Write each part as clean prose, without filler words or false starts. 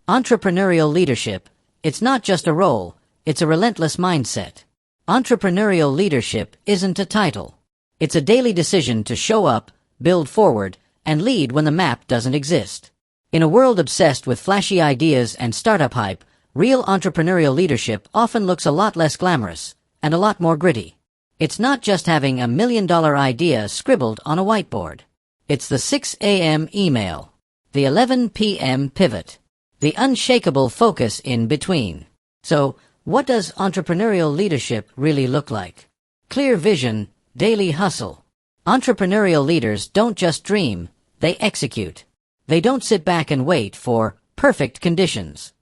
Entrepreneurial leadership, it's not just a role, it's a relentless mindset. Entrepreneurial leadership isn't a title. It's a daily decision to show up, build forward, and lead when the map doesn't exist. In a world obsessed with flashy ideas and startup hype, real entrepreneurial leadership often looks a lot less glamorous and a lot more gritty. It's not just having a $1 million idea scribbled on a whiteboard. It's the 6 a.m. email, the 11 p.m. pivot, the unshakable focus in between. So, what does entrepreneurial leadership really look like? Clear vision, daily hustle. Entrepreneurial leaders don't just dream, they execute. They don't sit back and wait for perfect conditions.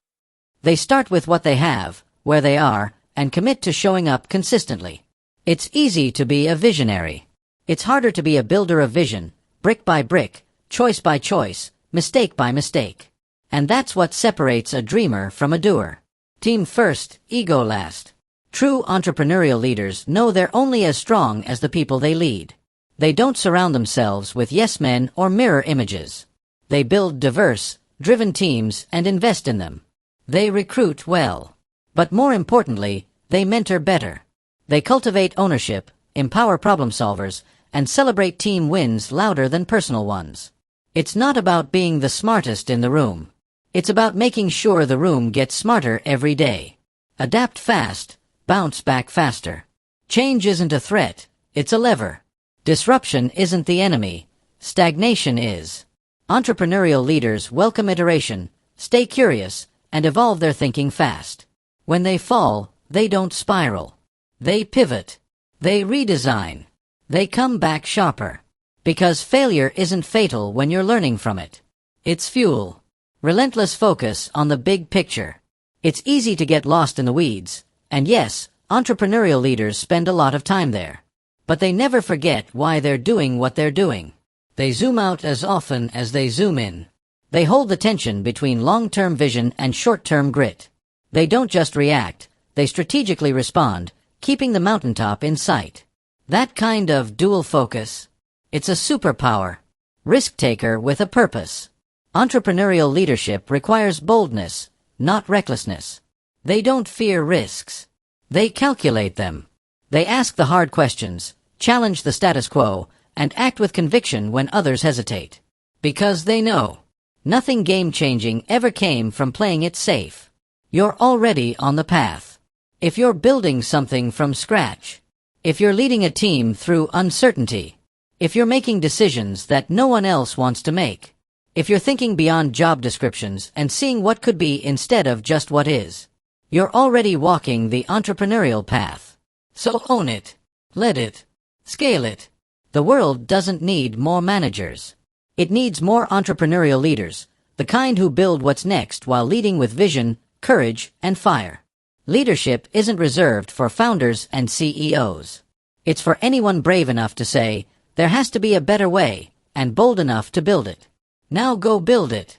They start with what they have, where they are, and commit to showing up consistently. It's easy to be a visionary. It's harder to be a builder of vision, brick by brick, choice by choice, mistake by mistake. And that's what separates a dreamer from a doer. Team first, ego last. True entrepreneurial leaders know they're only as strong as the people they lead. They don't surround themselves with yes men or mirror images. They build diverse, driven teams and invest in them. They recruit well. But more importantly, they mentor better. They cultivate ownership, empower problem solvers, and celebrate team wins louder than personal ones. It's not about being the smartest in the room. It's about making sure the room gets smarter every day. Adapt fast, bounce back faster. Change isn't a threat, it's a lever. Disruption isn't the enemy, stagnation is. Entrepreneurial leaders welcome iteration, stay curious, and evolve their thinking fast. When they fall, they don't spiral. They pivot. They redesign. They come back sharper. Because failure isn't fatal when you're learning from it. It's fuel. Relentless focus on the big picture. It's easy to get lost in the weeds, and yes, entrepreneurial leaders spend a lot of time there. But they never forget why they're doing what they're doing. They zoom out as often as they zoom in. They hold the tension between long-term vision and short-term grit. They don't just react, they strategically respond, keeping the mountaintop in sight. That kind of dual focus, it's a superpower. Risk-taker with a purpose. Entrepreneurial leadership requires boldness, not recklessness. They don't fear risks. They calculate them. They ask the hard questions, challenge the status quo, and act with conviction when others hesitate. Because they know. Nothing game-changing ever came from playing it safe. You're already on the path. If you're building something from scratch, if you're leading a team through uncertainty, if you're making decisions that no one else wants to make, if you're thinking beyond job descriptions and seeing what could be instead of just what is, you're already walking the entrepreneurial path. So own it, lead it, scale it. The world doesn't need more managers. It needs more entrepreneurial leaders, the kind who build what's next while leading with vision, courage, and fire. Leadership isn't reserved for founders and CEOs. It's for anyone brave enough to say, there has to be a better way, and bold enough to build it. Now go build it.